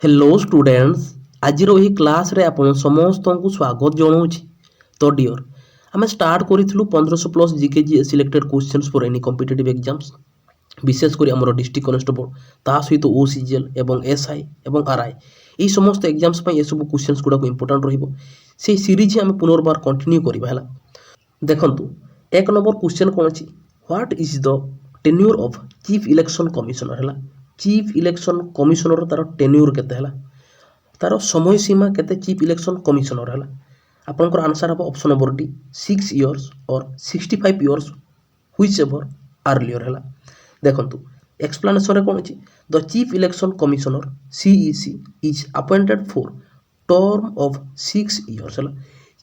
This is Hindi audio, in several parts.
हेलो स्टूडेंट्स आज क्लास रे आपण समस्त को स्वागत जनाऊँगी। तो डियर आम स्टार्ट करूँ 1500+ GK selected questions for any competitive exams विशेषकर आम डिस्ट्रिक्ट कनेस्टेबल ता सहित ओसीजीएल एवं एसआई एवं आरआई ये समस्त एग्जाम्स ये सब क्वेश्चंस गुड़ाक इंपोर्टाट रही सीरीज आम पुनर्बार कंटिन्यू करवा। देखंतु एक नंबर क्वेश्चन कौन अच्छी what is the tenure of chief election commissioner है। चीफ इलेक्शन कमिशनर तार टेन्यूर केते है तार समय सीमा केते चीफ इलेक्शन कमिशनर है आपनकर आंसर हम ऑप्शन नंबर डी 6 इयर्स और 65 इयर्स व्हिच एवर अर्लियर है। देखंतु एक्सप्लेनेशन कौन अच्छी the chief election commissioner CEC is appointed for term of 6 years है।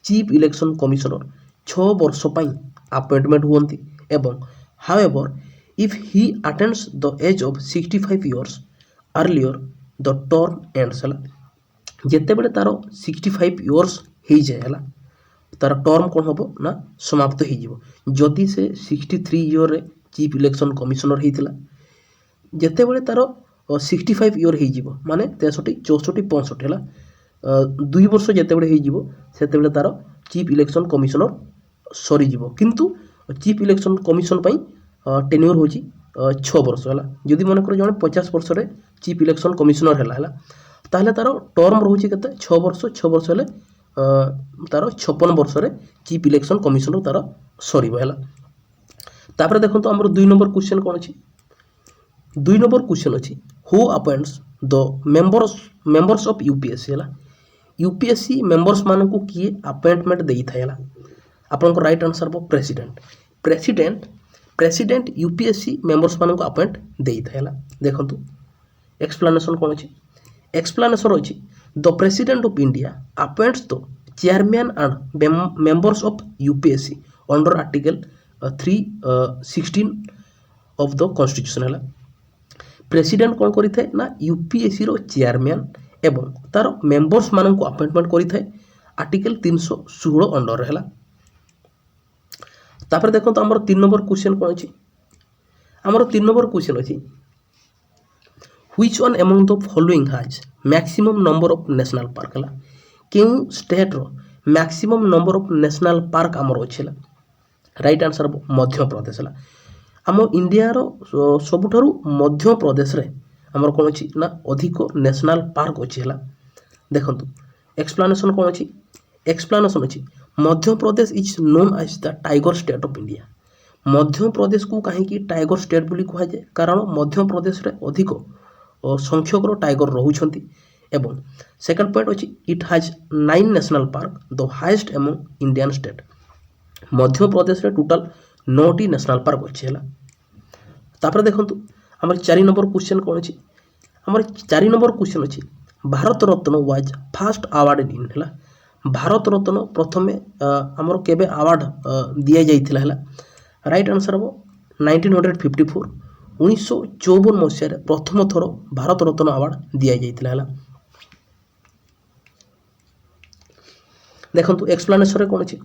चीफ इलेक्शन कमिशनर 6 वर्ष अपॉइंटमेंट हुंती एवं however if he attains the age of 65 years earlier the term ends है। जिते बड़े तार 65 इयर्स हो जाए है तार टर्म कौन हम ना समाप्त हो जदि से 63 इयर रे चीफ इलेक्शन कमिशनर होता जिते बड़े तार 65 इयर हो माने 63 64 65 है 2 वर्ष जिते बड़े हो तार चीफ इलेक्शन कमिशनर सरीज किंतु चीफ इलेक्शन कमिशन टेन्यूर हो 6 वर्ष है। जदि मन कर जड़े 50 वर्ष रे चीफ इलेक्शन कमिशनर है ताहले तार टर्म रोचे के 6 वर्ष है तार 56 वर्ष रे चीफ इलेक्शन कमिशनर तार सरीब है। तापर देखो तो आमर 2 नंबर क्वेश्चन कौन अच्छी 2 नंबर क्वेश्चन अच्छी who appoints the members of UPSC है। यूपीएससी मेंबर्स मान को किए अपॉइंटमेंट दे था आपन राइट आंसर हम प्रेसिडेंट प्रेसिडेंट यूपीएससी मेंबर्स मान को अपॉइंट दे था। देखो एक्सप्लेनेशन कौन अच्छी एक्सप्लेनेशन अच्छी the president of India appoints the chairman and members of UPSC under article 316 of the constitution है। प्रेसिडेंट कौन करें ना यूपीएससी रो चेयरमैन एवं तार मेंबर्स मान को अपॉइंटमेंट करें आर्टिकल 316 अंडर है। तापर देखो तो आमर 3 नंबर क्वेश्चन कौन अच्छी आमर 3 नंबर क्वेश्चन अच्छी which one among the following has maximum number of national park है। क्यों स्टेट रो maximum number of national park आमर अच्छे राइट आंसर मध्य प्रदेश है। आम इंडिया रो सबुठारु मध्य प्रदेश रे आमर कौन अच्छी ना अधिक नेशनल पार्क अच्छी है। देखो एक्सप्लेनेशन कौन अच्छी एक्सप्लेनेशन अच्छी Madhya Pradesh is known as the tiger state of India. Madhya Pradesh को कहीं टाइगर स्टेट बोली कह जाए कारण मध्य प्रदेश रे अधिक संख्यक टाइगर रोचंती एवं सेकंड पॉइंट अच्छी it has 9 national park the highest among Indian state. Madhya Pradesh रे टोटल 9टी नेशनल पार्क अच्छी है। तापर देखो आम 4 नंबर क्वेश्चन कौन अच्छी आम 4 नंबर क्वेश्चन अच्छी भारत रत्न वाज फास्ट अवार्ड इन है। भारत रत्न प्रथमे आमर केबे अवार्ड दिया जाइथिला है। राइट आंसर हम 1954 1954 मसीह प्रथम थर भारत रत्न अवार्ड दिया जाइथिला है। देखो एक्सप्लेनेशन कौन अच्छी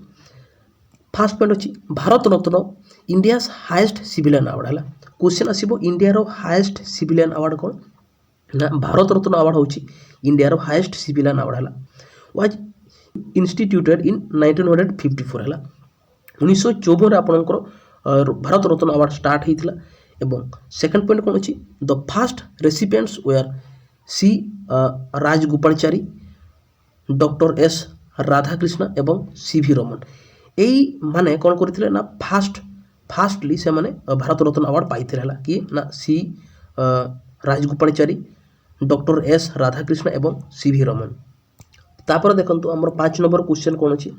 फास्ट पॉइंट अच्छी भारत रत्न इंडिया हाईएस्ट सिविलियन अवार्ड है। क्वेश्चन आसो इंडिया रो हाईएस्ट सिविलियन अवार्ड कौन ना भारत रत्न अवार्ड होची इंडिया रो हाईएस्ट सिविलियन अवार्ड है। वाज इंस्टीट्यूटेड इन 1954 है 1954 आपणकर भारत रत्न अवार्ड स्टार्ट होता एवं सेकंड पॉइंट कौन अच्छी the first recipients were C Rajagopalachari doctor S Radhakrishna एवं सीवी रमन यही माने कौन करते ना फास्टली से माने भारत रत्न अवार्ड पाई कि ना सी राजगोपालचारी डॉक्टर एस राधाकृष्ण एवं सीवी रमन। तापर देखो आमर 5 नंबर क्वेश्चन कौन अच्छी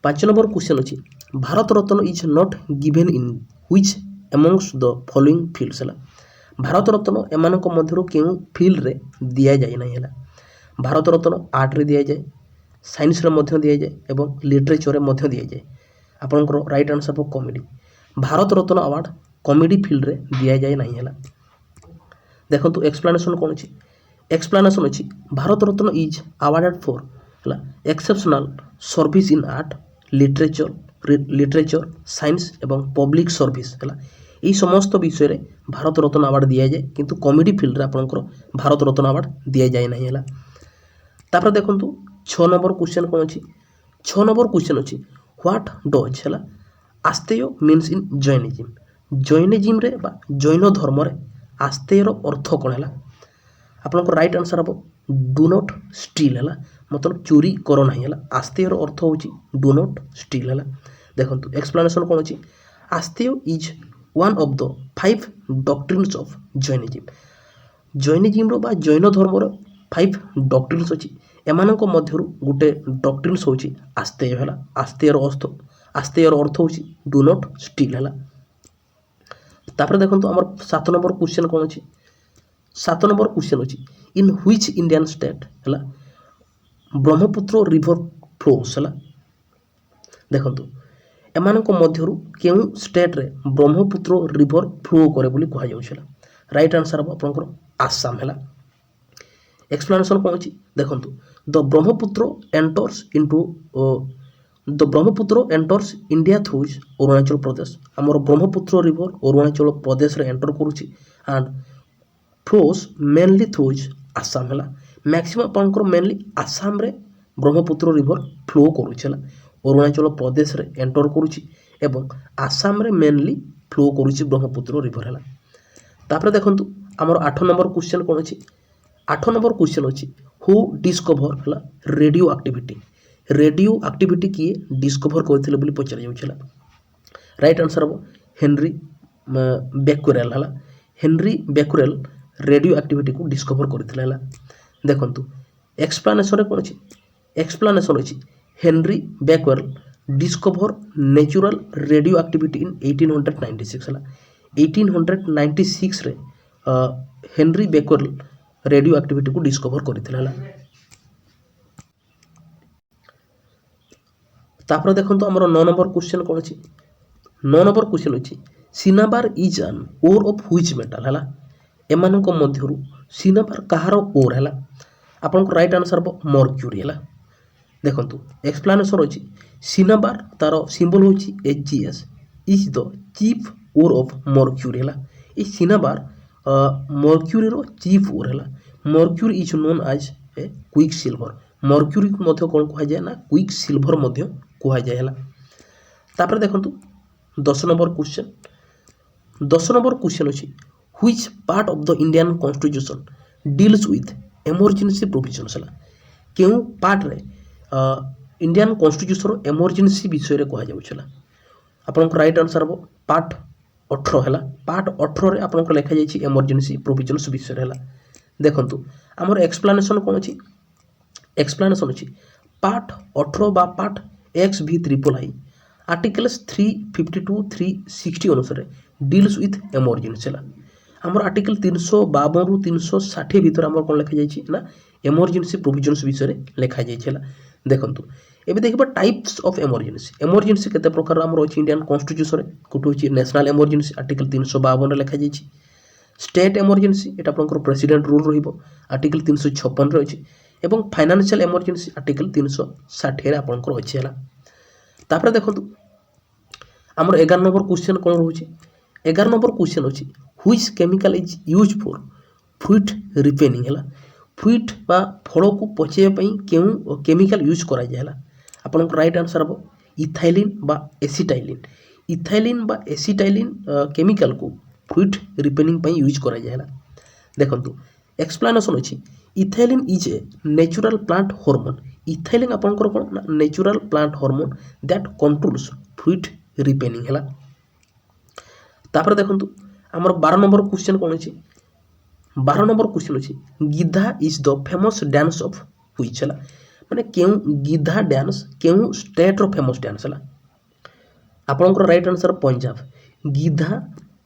5 नंबर क्वेश्चन अच्छी Bharat Ratna is not given in which amongst the following fields है। भारत रत्न एमानक मध्यरु केउ फील्ड रे दिया जाए नहीं है। भारत रत्न आर्ट रे दिया जाए साइंस रे मध्य दिया जाए एवं लिटरेचर रे मध्य दिया जाए। आपनकर right answer for comedy Bharat Ratna award comedy field रे दिया जाए नहीं है। देखो एक्सप्लेनेशन कौन अच्छी एक्सप्लेनेशन अच्छी Bharat Ratna is awarded for exceptional service in art literature science एवं पब्लिक सर्विस है। এই সমস্ত বিষয়ে भारत रत्न अवार्ड दि जाए किंतु कॉमेडी फील्ड रे आपनकर भारत रत्न अवार्ड दि जाए नहीं है। तापर देखंतु 6 नंबर क्वेश्चन कोन अछि 6 नंबर क्वेश्चन अछि व्हाट डज है आस्तेय मीन्स इन जैनिज्म रे बा जैन धर्म रे आस्तेयर अर्थ कोन है आपनकर राइट आंसर हम डू नॉट स्टील है मतलब चोरी कर ना है। आस्तेयर अर्थ हूँ डू नॉट स्टील है। देखो एक्सप्लेनेशन कौन अच्छी Asteya is one of the 5 doctrines of Jainism बा जैन धर्म 5 डॉक्ट्रिन्स अच्छी एमान मध्य गोटे डॉक्ट्रिन्स हूँ आस्तेय है। आस्तेयर अर्थ हूँ डू नॉट स्टील है। तापर देखो आम 7 नंबर क्वेश्चन कौन अच्छी 7 नंबर क्वेश्चन अच्छी इन व्हिच इंडियन स्टेट है ब्रह्मपुत्र रिवर फ्लोस है। देखो एमान मध्यरु केउ स्टेट रे ब्रह्मपुत्र रिवर फ्लो करे बोली कहा जाउछला। राइट आंसर हम आपनकर आसाम है। एक्सप्लेनेशन कौन अच्छी देखो the Brahmaputra enters India through Arunachal Pradesh आमर ब्रह्मपुत्र रिवर अरुणाचल प्रदेश रे एंटर करुच्ची and flows mainly through Assam है। मैक्सिमम आपंकर मेनली आसाम रे ब्रह्मपुत्र रिवर फ्लो करुच्छला अरुणाचल प्रदेश रे एंटर करुच्ची एवं आसाम रे मेनली फ्लो करुच्ची ब्रह्मपुत्र रिवर है। तापर देखंतु आमर 8 नंबर क्वेश्चन कौन अच्छी 8 नंबर क्वेश्चन अच्छी हु डिस्कवर है रेडियो एक्टिविटी किए डिस्कवर करथिले बोली पचार जाउछला। राइट आंसर हम हेनरी बेक्वेरेल है। हेनरी बेक्वेरेल रेडियो एक्टिविटी को डिस्कवर करथिले है। देखंतु एक्सप्लेनेशन कौन अच्छी एक्सप्लेनेशन अच्छी Henri Becquerel discover natural radioactivity in 1896 है। 1896 रे हेनरी बेक्वेरेल रेडियो एक्टिविटी को डिस्कवर करथिले है। तापर देखंतु हमर 9 नंबर क्वेश्चन कौन अच्छी 9 नंबर क्वेश्चन अच्छी cinnabar is an ore of which metal है एमान मध्यरु सिनाबार कहार ओर है आपन राइट आंसर हम मर्क्यूरी है। देखंतु एक्सप्लेनेशन अच्छी सिनाबार तार सिंबल हूँ HGS is the chief ore of mercury है। ये सिनाबार मर्क्यूरी रो चीफ ओर है। Mercury is known as a quicksilver mercury को मध्य कौन कह जाए ना क्विक सिल्वर मध्य कह जाए। तापर देखंतु 10 नंबर क्वेश्चन अच्छी which part of the Indian constitution deals with emergency provisions है केउ पार्ट रे इंडियन कॉन्स्टिट्यूशन इमरजेंसी विषय रे कह जाउछला। आपन राइट आंसर हम पार्ट 18 है। पार्ट 18 रे आपन लिखा जाइछि इमरजेंसी प्रोविजन्स विषय रे। देखंतु हमर एक्सप्लेनेशन कौन अच्छी एक्सप्लेनेशन अच्छी पार्ट 18 बा पार्ट XV III आर्टिकल्स 352 360 अनुसार डील्स विथ इमरजेंसी है। आमर आर्टिकल 352 रु 360 भीतर आमर कौन लिखा जाइछि ना इमरजेंसी प्रोविजन्स विषय रे लिखा जाइछि। देखंतु एबे देखबा टाइप्स ऑफ इमरजेंसी केते प्रकार आमर अछि इंडियन कॉन्स्टिट्यूशन रे कोटो अछि नेशनल इमरजेंसी आर्टिकल 352 रे लिखा जाइछि। स्टेट इमरजेंसी एटा आपनकर प्रेसिडेंट रूल रहिबो आर्टिकल 356 रे अछि एवं फाइनेंशियल इमरजेंसी आर्टिकल 360 रे आपनकर अछि हला। तापर देखंतु आमर 11 नंबर क्वेश्चन कोन रहउछि 11 नंबर क्वेश्चन अछि which chemical is use for fruit ripening है। फ्रूट बा फल को पचेया पई केउ केमिकल यूज करा जायला। आपन राइट आंसर हम इथाइलिन बा एसिटाइलिन केमिकल को फ्रूट रिपेनिंग पई यूज करा जायला। देखंतु एक्सप्लेनेशन अछि ethylene is a natural plant hormone ethylene आपनकर कोन natural plant hormone that controls fruit ripening है। तापर देखंतु हमर 12 नंबर क्वेश्चन कोन अछि 12 नंबर क्वेश्चन अछि Giddha is the famous dance of which है माने केउ गिद्धा डांस केउ स्टेट रो फेमस डांस है। आपनकर राइट आंसर पंजाब गिद्धा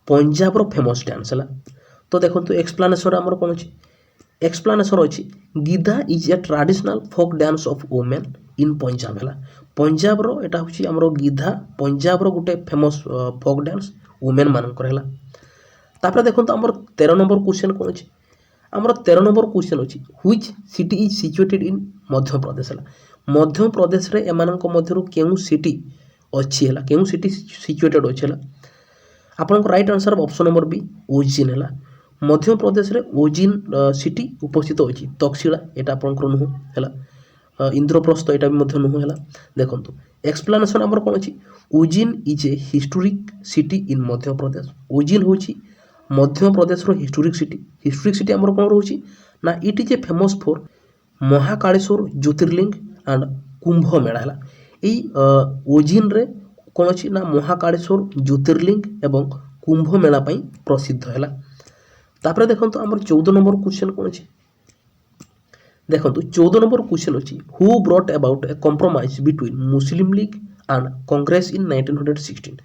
पंजाब रो फेमस डांस है। तो देखंतु एक्सप्लेनेशन हमर कोन अछि एक्सप्लेनेशन अछि Giddha is a traditional folk dance of women in Punjab है। पंजाब रो एटा होछि हमर गिद्धा पंजाब रो गुटे फेमस फोक डांस वुमेन मानकर है। तापर देखंतु हमर 13 नंबर क्वेश्चन कोन अछि हमर 13 नंबर क्वेश्चन अछि which city is situated in Madhya Pradesh है। मध्य प्रदेश रे एमानक मध्यरु केउ सिटी अछि है केउ सिटी सिचुएटेड अछि है। ଆପଣଙ୍କ ରାଇଟ୍ ଆନ୍ସର୍ ଅପସନ୍ ନମ୍ବର ବି ଉଜ୍ଜୈନ ହେଲା। ମଧ୍ୟପ୍ରଦେଶରେ ଉଜ୍ଜୈନ ସିଟି ଉପସ୍ଥିତ ଅଛି। ତକ୍ଷଶିଳା ଏଇଟା ଆପଣଙ୍କର ନୁହଁ ହେଲା। ଇନ୍ଦ୍ରପ୍ରସ୍ଥ ଏଇଟା ବି ମଧ୍ୟ ନୁହଁ ହେଲା। ଦେଖନ୍ତୁ ଏକ୍ସପ୍ଲାନେସନ୍ ଆମର କ'ଣ ଅଛି, Ujjain is a historic city in Madhya Pradesh. Ujjain ହେଉଛି ମଧ୍ୟପ୍ରଦେଶର ହିଷ୍ଟୋରିକ୍ ସିଟି। ହିଷ୍ଟୋରିକ୍ ସିଟି ଆମର କ'ଣ ରହୁଛି ନା it is a famous for Mahakaleshwar Jyotirlinga and Kumbh Mela ହେଲା। ଏଇ ଉଜ୍ଜୈନରେ କ'ଣ ଅଛି ନା ମହାକାଳେଶ୍ୱର ଜ୍ୟୋତିର୍ଲିଙ୍ଗ ଏବଂ କୁମ୍ଭ ମେଳା ପାଇଁ ପ୍ରସିଦ୍ଧ ହେଲା। ତାପରେ ଦେଖନ୍ତୁ ଆମର 14 ନମ୍ବର କ୍ୱେଶ୍ଚନ୍ କ'ଣ ଅଛି, ଦେଖନ୍ତୁ 14 ନମ୍ବର କ୍ୱେଶ୍ଚନ୍ ଅଛି who brought about a compromise between Muslim League and Congress in 1916।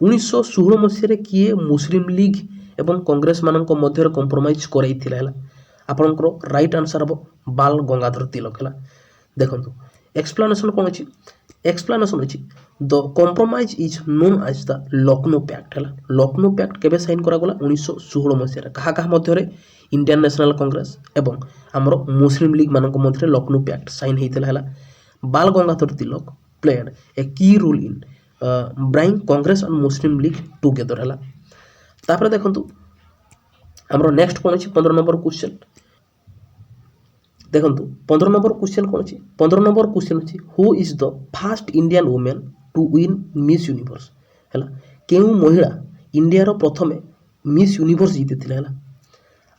1916 ମସିହାରେ କିଏ ମୁସଲିମ୍ ଲିଗ୍ ଏବଂ କଂଗ୍ରେସ ମାନଙ୍କ ମଧ୍ୟରେ କମ୍ପ୍ରମାଇଜ୍ କରାଇଥିଲା ହେଲା। ଆପଣଙ୍କର ରାଇଟ୍ ଆନ୍ସର୍ ହେବ ବାଲ ଗଙ୍ଗାଧର ତିଲକ ହେଲା। ଦେଖନ୍ତୁ ଏକ୍ସପ୍ଲାନେସନ୍ କ'ଣ ଅଛି, ଏକ୍ସପ୍ଲାନେସନ୍ ଅଛି the compromise is known as the Lucknow Pact ହେଲା। ଲକ୍ଷ୍ନୌ ପ୍ୟାକ୍ଟ କେବେ ସାଇନ୍ କରାଗଲା 1916 ମସିହାରେ। କାହା କାହା ମଧ୍ୟରେ, ଇଣ୍ଡିଆନ୍ ନ୍ୟାସନାଲ୍ କଂଗ୍ରେସ ଏବଂ ଆମର ମୁସଲିମ୍ ଲିଗ୍ ମାନଙ୍କ ମଧ୍ୟରେ ଲକ୍ଷ୍ନୌ ପ୍ୟାକ୍ଟ ସାଇନ୍ ହେଇଥିଲା ହେଲା। Bal Gangadhar Tilak played a key role in bringing Congress and Muslim League together ହେଲା। ତାପରେ ଦେଖନ୍ତୁ ଆମର ନେକ୍ସଟ କ'ଣ ଅଛି 15 ନମ୍ବର କ୍ୱେଶ୍ଚନ୍। ଦେଖନ୍ତୁ 15 ନମ୍ବର କ୍ୱେଶ୍ଚନ୍ କ'ଣ ଅଛି, 15 ନମ୍ବର କ୍ୱେଶ୍ଚନ୍ ଅଛି who is the first Indian women to win Miss Universe ହେଲା। କେଉଁ ମହିଳା ଇଣ୍ଡିଆର ପ୍ରଥମେ ମିସ୍ ୟୁନିଭର୍ସ ଜିତିଥିଲେ ହେଲା।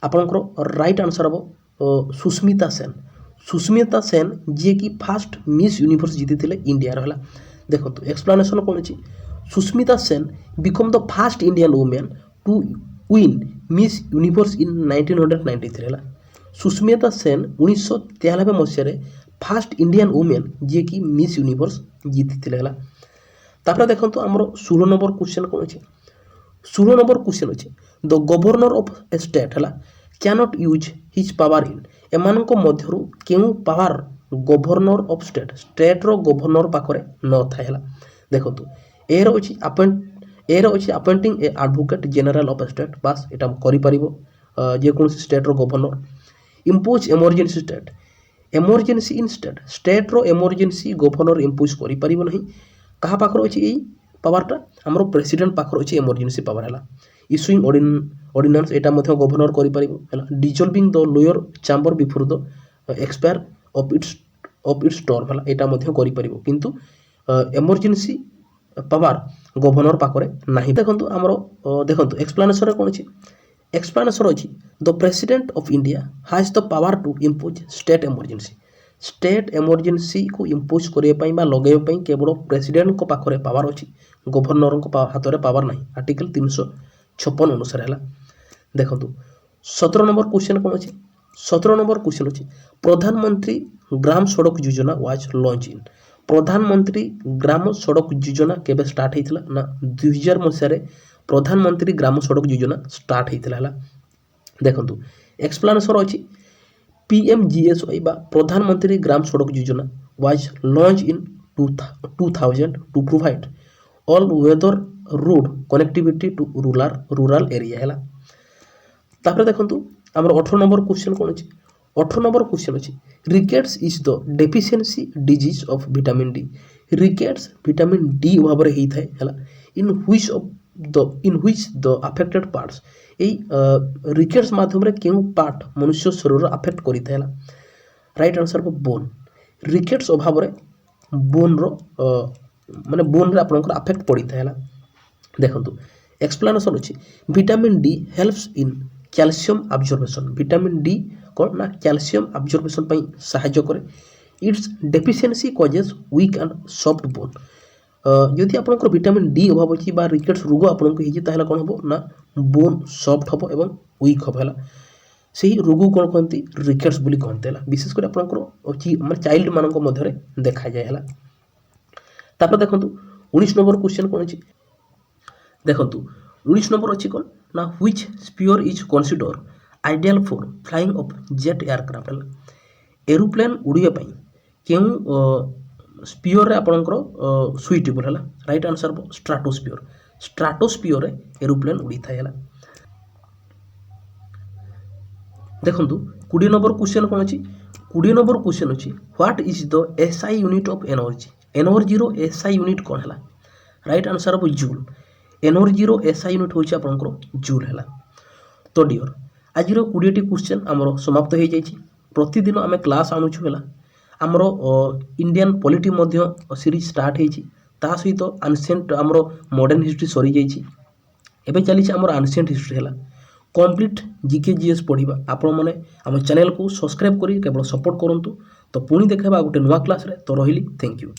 ଆପଣଙ୍କର ରାଇଟ୍ ଆନ୍ସର୍ ହେବ ସୁସ୍ମିତା ସେନ୍। ସୁସ୍ମିତା ସେନ୍ ଯିଏକି ଫାଷ୍ଟ ମିସ୍ ୟୁନିଭର୍ସ ଜିତିଥିଲେ ଇଣ୍ଡିଆର ହେଲା। ଦେଖନ୍ତୁ ଏକ୍ସପ୍ଲାନେସନ୍ କ'ଣ ଅଛି, Sushmita Sen become the first Indian women to win Miss Universe in 1993 ହେଲା। ସୁସ୍ମିତା ସେନ୍ 1993 ମସିହାରେ ଫାଷ୍ଟ ଇଣ୍ଡିଆନ୍ ଓମେନ୍ ଯିଏକି ମିସ୍ ୟୁନିଭର୍ସ ଜିତିଥିଲେ ହେଲା। ତାପରେ ଦେଖନ୍ତୁ ଆମର 16 ନମ୍ବର କ୍ୱେଶ୍ଚନ୍ କ'ଣ ଅଛି, 16 ନମ୍ବର କ୍ୱେଶ୍ଚନ୍ ଅଛି the governor of a state ହେଲା cannot use his power in. ଏମାନଙ୍କ ମଧ୍ୟରୁ କେଉଁ ପାୱାର ଗଭର୍ଣ୍ଣର ଅଫ୍ ଷ୍ଟେଟ୍ର ଗଭର୍ଣ୍ଣର ପାଖରେ ନଥାଏ ହେଲା। ଦେଖନ୍ତୁ ଏର ଅଛି appointing a advocate general of a state, ବାସ୍ ଏଇଟା କରିପାରିବ ଯେକୌଣସି ଷ୍ଟେଟ୍ର governor. Impose emergency state, emergency in ଷ୍ଟେଟ୍ର ଏମର୍ଜେନ୍ସି ଗଭର୍ଣ୍ଣର ଇମ୍ପୋଜ୍ କରିପାରିବ ନାହିଁ। କାହା ପାଖରେ ଅଛି ଏଇ ପାୱାରଟା, ଆମର ପ୍ରେସିଡେଣ୍ଟ ପାଖରେ ଅଛି ଏମର୍ଜେନ୍ସି ପାୱାର ହେଲା। ଇସ୍ୟୁଇଂ ଅର୍ଡ଼ିନାନ୍ସ ଏଇଟା ମଧ୍ୟ ଗଭର୍ଣ୍ଣର କରିପାରିବ ହେଲା। Dissolving the lower chamber before the expire of its term ହେଲା, ଏଇଟା ମଧ୍ୟ କରିପାରିବ କିନ୍ତୁ ଏମର୍ଜେନ୍ସି ପାୱାର ଗଭର୍ଣ୍ଣର ପାଖରେ ନାହିଁ। ଦେଖନ୍ତୁ ଆମର ଦେଖନ୍ତୁ ଏକ୍ସପ୍ଲାନେସନରେ କ'ଣ ଅଛି, ଏକ୍ସପ୍ଲାନେସନ୍ ଅଛି the president of India has the power to impose state emergency. State ଏମର୍ଜେନ୍ସିକୁ ଇମ୍ପୋଜ୍ କରିବା ପାଇଁ ବା ଲଗାଇବା ପାଇଁ କେବଳ ପ୍ରେସିଡେଣ୍ଟଙ୍କ ପାଖରେ ପାୱାର ଅଛି, ଗଭର୍ଣ୍ଣରଙ୍କ ହାତରେ ପାୱାର ନାହିଁ, ଆର୍ଟିକଲ 356 ଅନୁସାରେ ହେଲା। ଦେଖନ୍ତୁ 17 ନମ୍ବର କ୍ୱେଶ୍ଚନ୍ କ'ଣ ଅଛି, 17 ନମ୍ବର କ୍ୱେଶ୍ଚନ୍ ଅଛି ପ୍ରଧାନମନ୍ତ୍ରୀ Gram Sadak Yojana was launch in. ପ୍ରଧାନମନ୍ତ୍ରୀ ଗ୍ରାମ ସଡ଼କ ଯୋଜନା କେବେ ଷ୍ଟାର୍ଟ ହେଇଥିଲା ନା 2000 ମସିହାରେ ପ୍ରଧାନମନ୍ତ୍ରୀ ଗ୍ରାମ ସଡ଼କ ଯୋଜନା ଷ୍ଟାର୍ଟ ହେଇଥିଲା ହେଲା। ଦେଖନ୍ତୁ ଏକ୍ସପ୍ଲାନେସନ୍ ଅଛି PMGSY ବା ପ୍ରଧାନମନ୍ତ୍ରୀ Gram Sadak Yojana was launch in 2000 to provide all weather road connectivity to rural area ହେଲା। ତାପରେ ଦେଖନ୍ତୁ ଆମର 18 ନମ୍ବର କ୍ୱେଶ୍ଚନ୍ କ'ଣ ଅଛି, 18 ନମ୍ବର କ୍ୱେଶ୍ଚନ୍ ଅଛି rickets is the deficiency disease of vitamin D. Rickets vitamin D ଅଭାବରେ ହେଇଥାଏ ହେଲା। In which the affected parts, এই রিকেটস মাধ্যমে কেউ পার্ট মনুষ্য শরীর আফেক্ট করিଥାଏ ହେଲା। রাইট আনসার হব বোন। রিকেটস অভাବରେ ବୋନ୍ର ମାନେ ବୋନ୍ରେ ଆପଣଙ୍କର ଆଫେକ୍ଟ ପଡ଼ିଥାଏ ହେଲା। ଦେଖନ୍ତୁ ଏକ୍ସପ୍ଲାନେସନ୍ ଅଛି vitamin D helps in calcium absorption. Vitamin D କ'ଣ ନା କ୍ୟାଲସିୟମ୍ ଆବଜର୍ବେସନ୍ ପାଇଁ ସାହାଯ୍ୟ କରେ। Its deficiency causes weak and soft bone. ଯଦି ଆପଣଙ୍କର ଭିଟାମିନ୍ ଡି ଅଭାବ ଅଛି ବା ରିକେଟ୍ସ ରୋଗ ଆପଣଙ୍କୁ ହେଇଛି ତାହେଲେ କ'ଣ ହେବ ନା ବୋନ୍ ସଫ୍ଟ ହେବ ଏବଂ ୱିକ୍ ହେବ ହେଲା। ସେହି ରୋଗକୁ କ'ଣ କହନ୍ତି ରିକେଟ୍ସ ବୋଲି କହନ୍ତି ହେଲା। ବିଶେଷ କରି ଆପଣଙ୍କର ମାନେ ଚାଇଲ୍ଡମାନଙ୍କ ମଧ୍ୟରେ ଦେଖାଯାଏ ହେଲା। ତାପରେ ଦେଖନ୍ତୁ 19 ନମ୍ବର କ୍ୱେଶ୍ଚନ୍ କ'ଣ ଅଛି, ଦେଖନ୍ତୁ 19 ନମ୍ବର ଅଛି କ'ଣ ନା which sphere is consider ideal for flying of jet aircraft ହେଲା। ଏରୋପ୍ଲେନ୍ ଉଡ଼ିବା ପାଇଁ କେଉଁ ସ୍ପିୟରରେ ଆପଣଙ୍କର ସୁଇଟେବଲ୍ ହେଲା। ରାଇଟ୍ ଆନ୍ସର୍ ହେବ ଷ୍ଟ୍ରାଟୋସ୍ପିୟର। ଷ୍ଟ୍ରାଟୋସ୍ପିୟରରେ ଏରୋପ୍ଲେନ୍ ଉଡ଼ିଥାଏ ହେଲା। ଦେଖନ୍ତୁ 20 ନମ୍ବର କ୍ୱେଶ୍ଚନ୍ କ'ଣ ଅଛି, 20 ନମ୍ବର କ୍ୱେଶ୍ଚନ୍ ଅଛି what is the SI unit of energy. ଏନର୍ଜିର SI ୟୁନିଟ୍ କ'ଣ ହେଲା। ରାଇଟ୍ ଆନ୍ସର୍ ହେବ ଜୁଲ୍। एनर्जी एसआई यूनिट हूँ आपंकर जूल है। तो डियर आज 20टी क्वेश्चन आमर समाप्त हो जाइए। प्रतिदिन आम क्लास आणुछु है आमर इंडियन पॉलिटी सीरीज स्टार्ट होती सहित आनसेंट आमर मॉडर्न हिस्ट्री सरी जाइए। एवं चली आमर आनसेंट हिस्ट्री है कंप्लीट जीके जीएस पढ़ा। आपण मैंने आम चैनल को सब्सक्राइब करी केवल सपोर्ट करूँ। तो पुणी देखा गोटे नुआ क्लास रे। तो रही थैंक यू।